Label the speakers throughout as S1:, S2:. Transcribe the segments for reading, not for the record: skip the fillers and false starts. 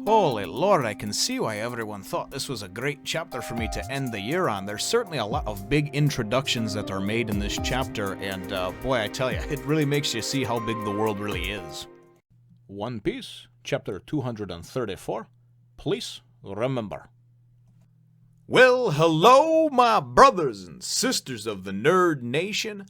S1: Holy Lord, I can see why everyone thought this was a great chapter for me to end the year on. There's certainly a lot of big introductions that are made in this chapter, and boy, I tell you, it really makes you see how big the world really is. One Piece, chapter 234. Please remember. Well, hello, my brothers and sisters of the Nerd Nation.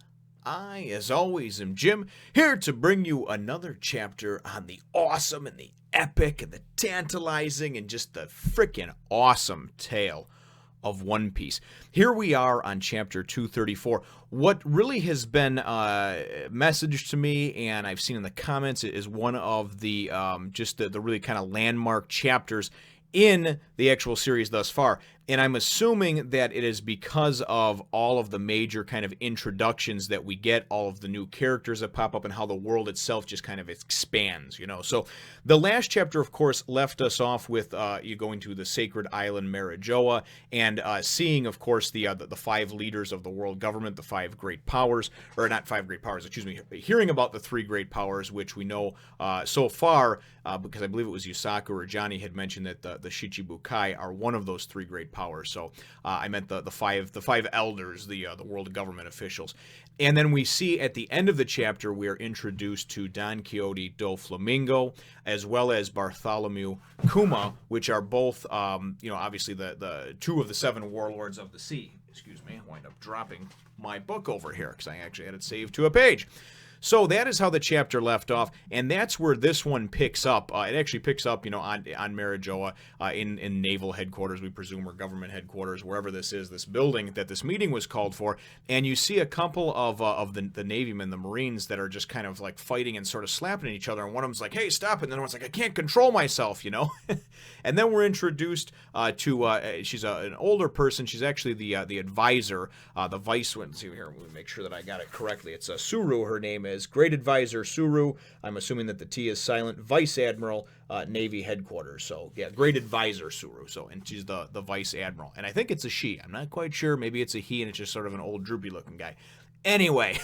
S1: I, as always, am Jim, here to bring you another chapter on the awesome and the epic and the tantalizing and just the frickin' awesome tale of One Piece. Here we are on chapter 234. What really has been messaged to me, and I've seen in the comments, is one of the just the really kind of landmark chapters in the actual series thus far. And I'm assuming that it is because of all of the major kind of introductions that we get, all of the new characters that pop up, and how the world itself just kind of expands, you know. So the last chapter, of course, left us off with you going to the sacred island Marijoa and seeing, of course, the five leaders of the world government, the five great powers, or not five great powers, excuse me, hearing about the three great powers, which we know so far, because I believe it was Yusaku or Johnny had mentioned that the Shichibukai are one of those three great powers. So I meant the five elders, the world government officials. And then we see at the end of the chapter, we are introduced to Don Quixote Doflamingo, as well as Bartholomew Kuma, which are both, obviously the two of the seven warlords of the sea. Excuse me, I wind up dropping my book over here because I actually had it saved to a page. So that is how the chapter left off, and that's where this one picks up. It actually picks up, on Marijoa, in naval headquarters, we presume, or government headquarters, wherever this is, this building that this meeting was called for. And you see a couple of the Navymen, the Marines, that are just kind of like fighting and sort of slapping at each other. And one of them's like, "Hey, stop!" And then one's like, "I can't control myself," And then we're introduced to she's an older person. She's actually the advisor, the vice. Let's see here. Let me make sure that I got it correctly. It's Tsuru. Her name is Great Advisor Tsuru. I'm assuming that the T is silent. Vice Admiral, Navy Headquarters. So yeah, Great Advisor Tsuru. So, and she's the Vice Admiral. And I think it's a she. I'm not quite sure. Maybe it's a he, and it's just sort of an old droopy looking guy. Anyway,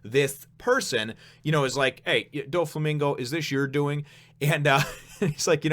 S1: this person, is like, "Hey, Doflamingo, is this your doing?" And he's like,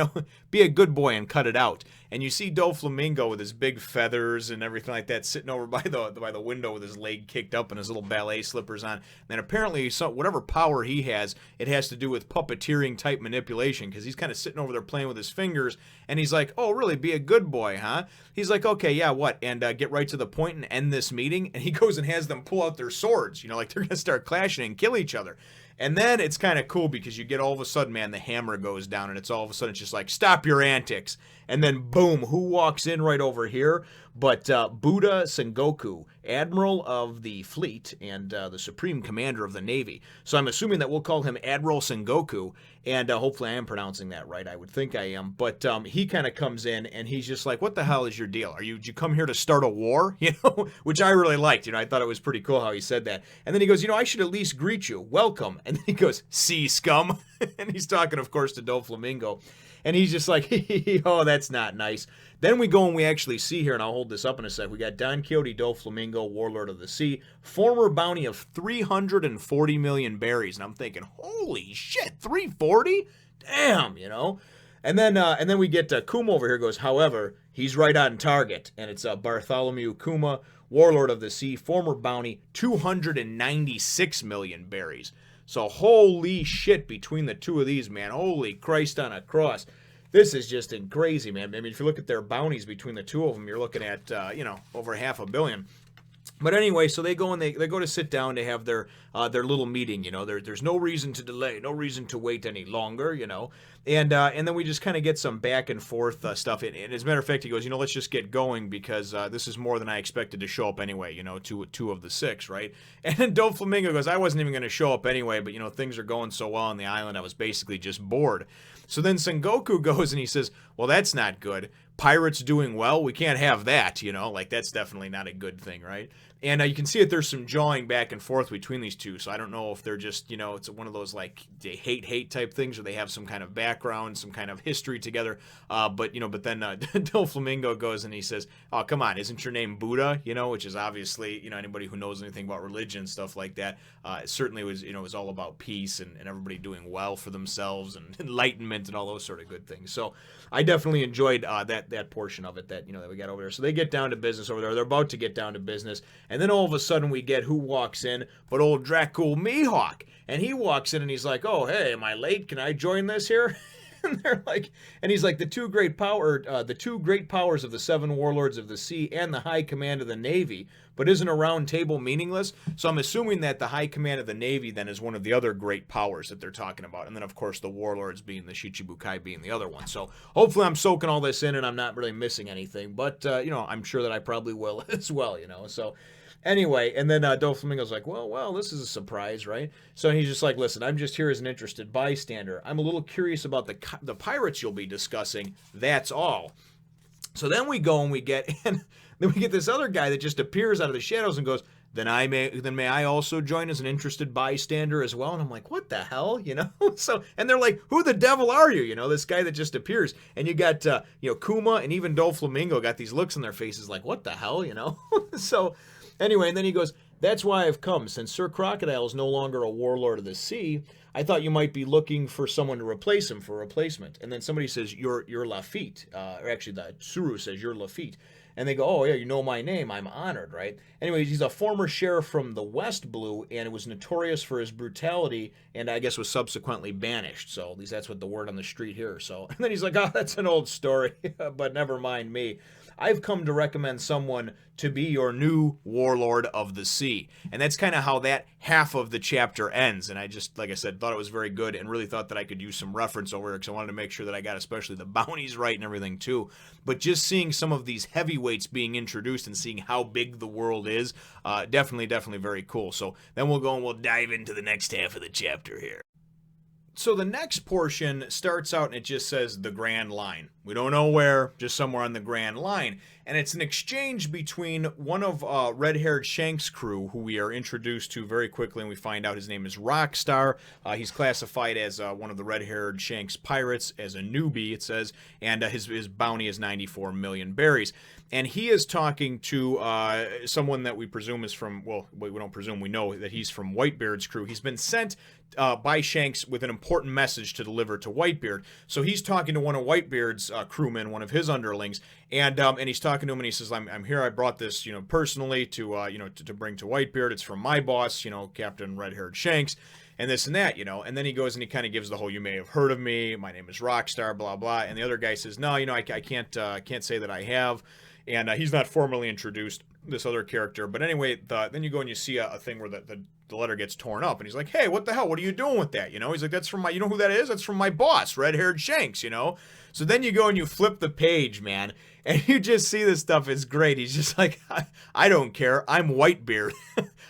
S1: "Be a good boy and cut it out." And you see Doflamingo with his big feathers and everything like that sitting over by the window with his leg kicked up and his little ballet slippers on. And apparently, whatever power he has, it has to do with puppeteering type manipulation, because he's kind of sitting over there playing with his fingers. And he's like, "Oh, really? Be a good boy, huh?" He's like, "Okay, yeah, what?" And get right to the point and end this meeting. And he goes and has them pull out their swords, like they're going to start clashing and kill each other. And then it's kind of cool because you get all of a sudden, man, the hammer goes down, and it's all of a sudden it's just like, "Stop your antics." And then boom, who walks in right over here but Buddha Sengoku, Admiral of the Fleet and the Supreme Commander of the Navy. So I'm assuming that we'll call him Admiral Sengoku, and hopefully I am pronouncing that right. I would think I am. But he kind of comes in, and he's just like, "What the hell is your deal? Did you come here to start a war?" Which I really liked. I thought it was pretty cool how he said that. And then he goes, "I should at least greet you. Welcome." And then he goes, "Sea scum." And he's talking, of course, to Doflamingo. And he's just like, "Oh, that's not nice." Then we go and we actually see here, and I'll hold this up in a sec. We got Don Quixote Doflamingo, Warlord of the Sea, former bounty of 340 million berries. And I'm thinking, holy shit, 340? Damn, And then we get Kuma over here, goes, "However, he's right on target." And it's Bartholomew Kuma, Warlord of the Sea, former bounty, 296 million berries. So holy shit between the two of these, man. Holy Christ on a cross. This is just crazy, man. I mean, if you look at their bounties between the two of them, you're looking at, over 500 million. But anyway, so they go and they go to sit down to have their little meeting. There's no reason to delay, no reason to wait any longer. And then we just kind of get some back and forth stuff. And as a matter of fact, he goes, "Let's just get going because this is more than I expected to show up anyway. Two of the six, right?" And then Doflamingo goes, "I wasn't even going to show up anyway, but things are going so well on the island, I was basically just bored." So then Sengoku goes and he says, "Well, that's not good. Pirates doing well, we can't have that, like that's definitely not a good thing, right?" And you can see that there's some jawing back and forth between these two. So I don't know if they're just, you know, it's one of those like they hate type things, or they have some kind of background, some kind of history together. But then Doflamingo goes and he says, "Oh, come on, isn't your name Buddha?" You know, which is obviously, you know, anybody who knows anything about religion, stuff like that, it certainly was, you know, it was all about peace and everybody doing well for themselves and enlightenment and all those sort of good things. So I definitely enjoyed that portion of it that, you know, that we got over there. So they get down to business over there. They're about to get down to business. And then all of a sudden we get who walks in but old Dracul Mihawk. And he walks in and he's like, "Oh, hey, am I late? Can I join this here?" And they're like, and he's like, the two great powers of the 7 warlords of the sea and the high command of the navy, but isn't a round table meaningless? So I'm assuming that the high command of the navy then is one of the other great powers that they're talking about. And then, of course, the warlords being the Shichibukai being the other one. So hopefully I'm soaking all this in and I'm not really missing anything. But, you know, I'm sure that I probably will as well, you know. So anyway, and then Doflamingo's like, well, this is a surprise, right? So he's just like, "Listen, I'm just here as an interested bystander. I'm a little curious about the pirates you'll be discussing. That's all." So then we go and we get this other guy that just appears out of the shadows and goes, then may I also join as an interested bystander as well? And I'm like, what the hell, you know? So, and they're like, who the devil are you? You know, this guy that just appears. And you got, you know, Kuma and even Doflamingo got these looks on their faces like, what the hell, you know? So anyway, and then he goes, "That's why I've come. Since Sir Crocodile is no longer a warlord of the sea, I thought you might be looking for someone to replace him for replacement." And then somebody says, you're Lafitte. Or actually, the Tsuru says, "You're Lafitte." And they go, "Oh, yeah, you know my name. I'm honored," right? Anyways, he's a former sheriff from the West Blue and was notorious for his brutality and I guess was subsequently banished. So at least that's what the word on the street here. So, and then he's like, "Oh, that's an old story, but never mind me. I've come to recommend someone to be your new warlord of the sea." And that's kind of how that half of the chapter ends. And I just, like I said, thought it was very good and really thought that I could use some reference over here because I wanted to make sure that I got especially the bounties right and everything too. But just seeing some of these heavyweights being introduced and seeing how big the world is, definitely very cool. So then we'll go and we'll dive into the next half of the chapter here. So the next portion starts out and it just says the Grand Line. We don't know where, just somewhere on the Grand Line. And it's an exchange between one of red-haired Shanks' crew, who we are introduced to very quickly, and we find out his name is Rockstar. He's classified as one of the red-haired Shanks pirates, as a newbie, it says, and his bounty is 94 million berries. And he is talking to someone that we presume is from, well, we don't presume, we know that he's from Whitebeard's crew. He's been sent by Shanks with an important message to deliver to Whitebeard. So he's talking to one of Whitebeard's crewmen, one of his underlings, and he's talking to him and he says, I'm here, I brought this, you know, personally to, you know, to bring to Whitebeard. It's from my boss, you know, Captain Red-Haired Shanks, and this and that, you know. And then he goes and he kind of gives the whole, "You may have heard of me, my name is Rockstar, blah, blah." And the other guy says, "No, you know, I can't say that I have." And he's not formally introduced, this other character. But anyway, then you go and you see a thing where the letter gets torn up. And he's like, "Hey, what the hell? What are you doing with that?" You know, he's like, "That's from my, you know who that is? That's from my boss, Red-Haired Shanks," you know. So then you go and you flip the page, man. And you just see this stuff. It's great. He's just like, I don't care. I'm Whitebeard.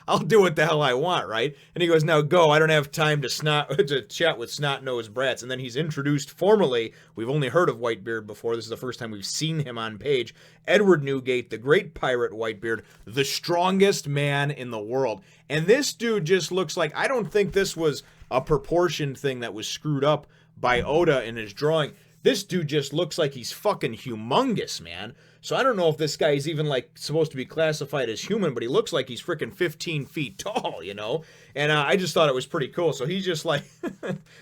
S1: I'll do what the hell I want, right? And he goes, "Now go. I don't have time to chat with snot-nosed brats." And then he's introduced formally. We've only heard of Whitebeard before. This is the first time we've seen him on page. Edward Newgate, the great pirate Whitebeard, the strongest man in the world. And this dude just looks like, I don't think this was a proportion thing that was screwed up by Oda in his drawing. This dude just looks like he's fucking humongous, man. So I don't know if this guy is even, like, supposed to be classified as human, but he looks like he's freaking 15 feet tall, you know? And I just thought it was pretty cool. So he's just like,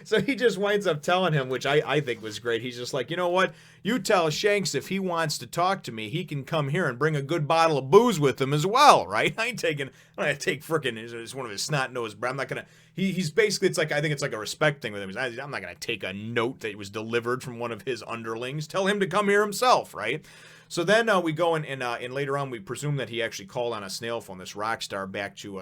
S1: so he just winds up telling him, which I think was great. He's just like, "You know what? You tell Shanks if he wants to talk to me, he can come here and bring a good bottle of booze with him as well, right?" I don't have to take freaking, it's one of his snot-nosed, but I'm not going to, he's basically, it's like, I think it's like a respect thing with him. I'm not going to take a note that was delivered from one of his underlings. Tell him to come here himself, right? So then we go and later on we presume that he actually called on a snail phone, this Rockstar, back to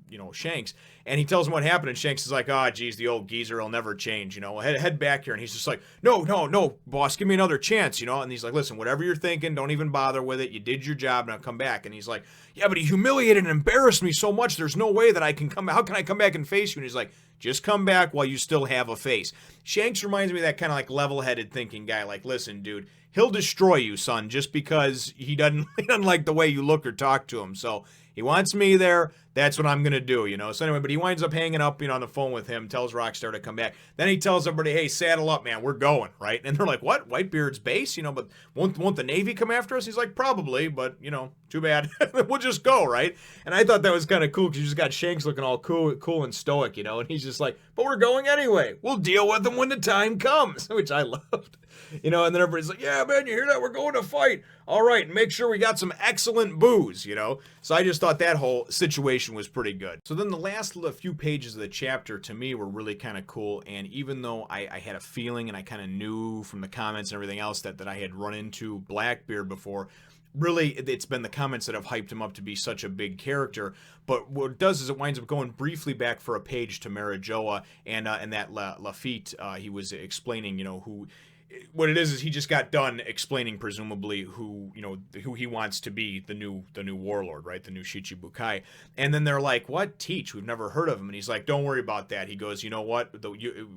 S1: you know, Shanks, and he tells him what happened, and Shanks is like, "Oh, geez, the old geezer will never change, you know. Head back here." And he's just like, No, boss, give me another chance, you know. And he's like, "Listen, whatever you're thinking, don't even bother with it. You did your job, now come back." And he's like, "Yeah, but he humiliated and embarrassed me so much. There's no way that I can come. How can I come back and face you?" And he's like, "Just come back while you still have a face." Shanks reminds me of that kind of like level-headed thinking guy. Like, "Listen, dude, he'll destroy you, son, just because he doesn't like the way you look or talk to him. So He wants me there. That's what I'm going to do, you know. So anyway, but he winds up hanging up, you know, on the phone with him, tells Rockstar to come back. Then he tells everybody, hey, saddle up, man. We're going, right? And they're like, what? Whitebeard's base? You know, but won't the Navy come after us? He's like, probably, but, you know, too bad. We'll just go, right? And I thought that was kind of cool because you just got Shanks looking all cool and stoic, you know. And he's just like, but we're going anyway. We'll deal with them when the time comes, which I loved. You know, and then everybody's like, yeah, man, you hear that? We're going to fight. All right, make sure we got some excellent booze, you know? So I just thought that whole situation was pretty good. So then the last few pages of the chapter, to me, were really kind of cool. And even though I had a feeling and I kind of knew from the comments and everything else that I had run into Blackbeard before, really, it's been the comments that have hyped him up to be such a big character. But what it does is it winds up going briefly back for a page to Marijoa and that Lafitte, he was explaining, you know, who... What it is he just got done explaining presumably who he wants to be the new warlord, right? The new Shichibukai. And then they're like, "What? Teach? We've never heard of him." And he's like, "Don't worry about that." He goes, "You know what?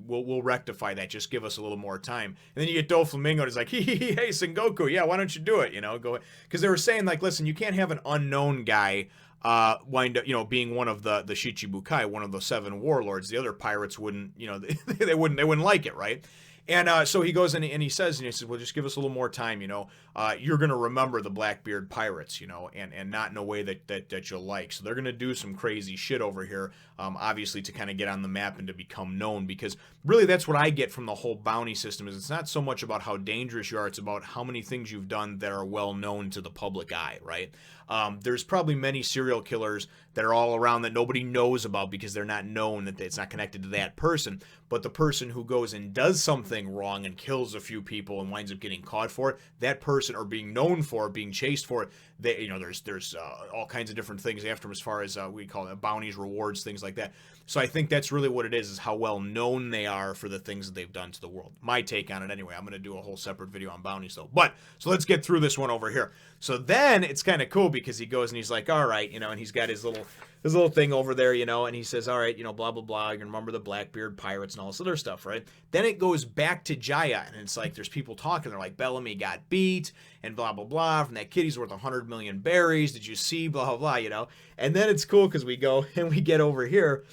S1: We'll rectify that. Just give us a little more time." And then you get Doflamingo and he's like, "Hey, Sengoku, yeah, why don't you do it? You know, go." Because they were saying like, "Listen, you can't have an unknown guy wind up, you know, being one of the Shichibukai, one of the 7 warlords. The other pirates wouldn't, you know, they wouldn't like it, right?" And so he goes and he says, well, just give us a little more time, you know. You're going to remember the Blackbeard pirates, you know, and not in a way that you'll like. So they're going to do some crazy shit over here, obviously, to kind of get on the map and to become known. Because really that's what I get from the whole bounty system is it's not so much about how dangerous you are. It's about how many things you've done that are well known to the public eye, right? There's probably many serial killers that are all around that nobody knows about because they're not known, that it's not connected to that person. But the person who goes and does something wrong and kills a few people and winds up getting caught for it, that person, or being known for it, being chased for it, they, you know, there's all kinds of different things after them as far as we call it bounties, rewards, things like that. So I think that's really what it is how well known they are for the things that they've done to the world. My take on it anyway. I'm going to do a whole separate video on bounties though. But, so let's get through this one over here. So then it's kind of cool because he goes and he's like, all right, you know, and he's got his little thing over there, you know, and he says, all right, you know, blah, blah, blah, you remember the Blackbeard pirates and all this other stuff, right? Then it goes back to Jaya, and it's like there's people talking, they're like, Bellamy got beat, and blah, blah, blah, from that kid, he's worth 100 million berries, did you see, blah, blah, blah, you know? And then it's cool because we go and we get over here,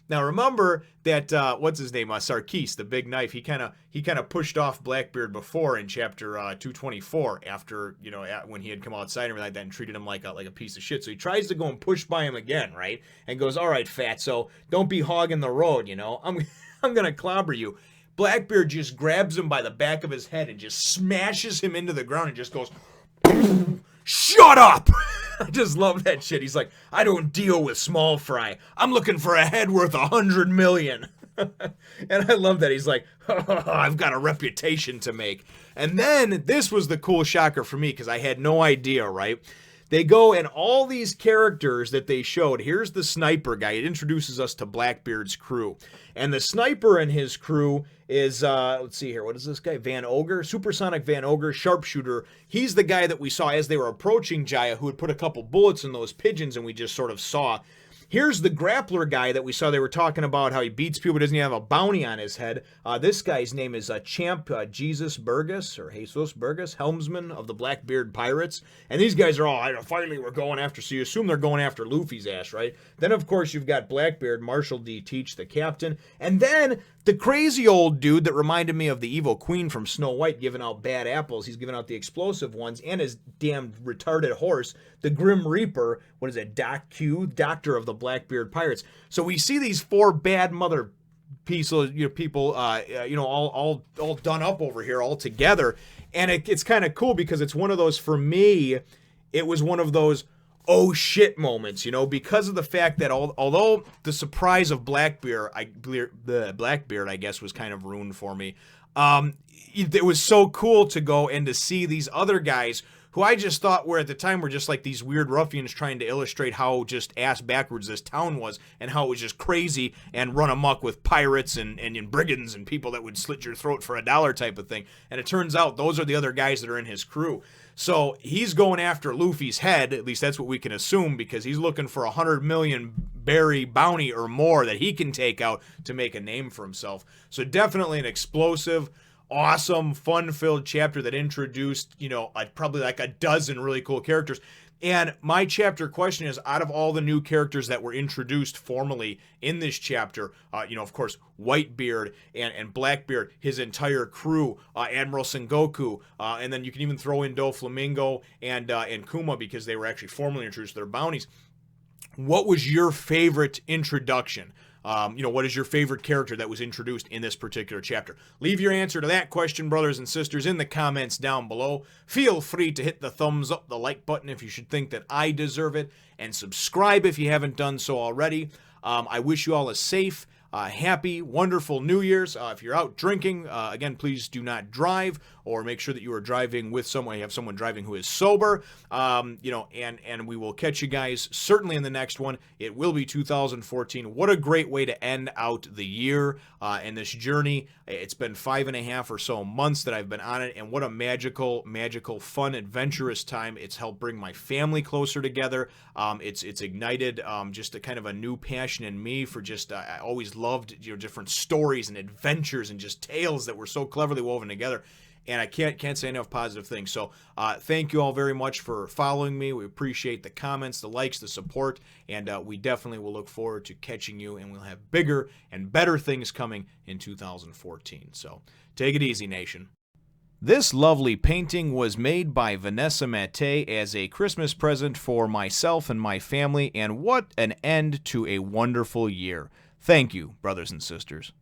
S1: now remember that what's his name? Sarkis, the big knife. He kind of pushed off Blackbeard before in chapter 224 after, you know, when he had come outside and everything like that and treated him like a piece of shit. So he tries to go and push by him again, right? And goes, "All right, fatso, don't be hogging the road, you know. I'm gonna clobber you." Blackbeard just grabs him by the back of his head and just smashes him into the ground and just goes, "Shut up!" I just love that shit. He's like, "I don't deal with small fry. I'm looking for a head worth 100 million. And I love that. He's like, I've got a reputation to make. And then this was the cool shocker for me because I had no idea, right? They go and all these characters that they showed. Here's the sniper guy. It introduces us to Blackbeard's crew. And the sniper and his crew is, let's see here. What is this guy? Van Ogre? Supersonic Van Ogre, sharpshooter. He's the guy that we saw as they were approaching Jaya who had put a couple bullets in those pigeons and we just sort of saw. Here's the grappler guy that we saw. They were talking about how he beats people, doesn't even have a bounty on his head. This guy's name is Champ Jesus Burgess, or Jesus Burgess, helmsman of the Blackbeard Pirates. And these guys are all, finally we're going after, so you assume they're going after Luffy's ass, right? Then, of course, you've got Blackbeard, Marshal D. Teach, the captain. And then the crazy old dude that reminded me of the evil queen from Snow White giving out bad apples. He's giving out the explosive ones, and his damn retarded horse, the Grim Reaper. What is it? Doc Q, Doctor of the Blackbeard Pirates. So we see these 4 bad mother people, all done up over here, all together, and it's kind of cool because it's one of those, for me, it was one of those oh shit moments, you know, because of the fact that although the surprise of Blackbeard, I guess, was kind of ruined for me. It was so cool to go and to see these other guys who I just thought were at the time were just like these weird ruffians trying to illustrate how just ass backwards this town was and how it was just crazy and run amok with pirates and brigands and people that would slit your throat for $1 type of thing. And it turns out those are the other guys that are in his crew. So he's going after Luffy's head, at least that's what we can assume, because he's looking for 100 million berry bounty or more that he can take out to make a name for himself. So definitely an explosive, awesome, fun-filled chapter that introduced, you know, probably like a dozen really cool characters. And my chapter question is, out of all the new characters that were introduced formally in this chapter, of course, Whitebeard and Blackbeard, his entire crew, Admiral Sengoku, and then you can even throw in Doflamingo and Kuma because they were actually formally introduced to their bounties. What was your favorite introduction? What is your favorite character that was introduced in this particular chapter? Leave your answer to that question, brothers and sisters, in the comments down below. Feel free to hit the thumbs up, the like button if you should think that I deserve it, and subscribe if you haven't done so already. I wish you all a safe, happy, wonderful New Year's. If you're out drinking, again, please do not drive, or make sure that you are driving with someone, you have someone driving who is sober, and we will catch you guys certainly in the next one. It will be 2014. What a great way to end out the year and this journey. It's been 5.5 or so months that I've been on it, and what a magical, fun, adventurous time. It's helped bring my family closer together. It's ignited just a kind of a new passion in me for just, I always loved different stories and adventures and just tales that were so cleverly woven together. And I can't say enough positive things. So thank you all very much for following me. We appreciate the comments, the likes, the support, and we definitely will look forward to catching you, and we'll have bigger and better things coming in 2014. So take it easy, nation. This lovely painting was made by Vanessa Matte as a Christmas present for myself and my family, and what an end to a wonderful year. Thank you, brothers and sisters.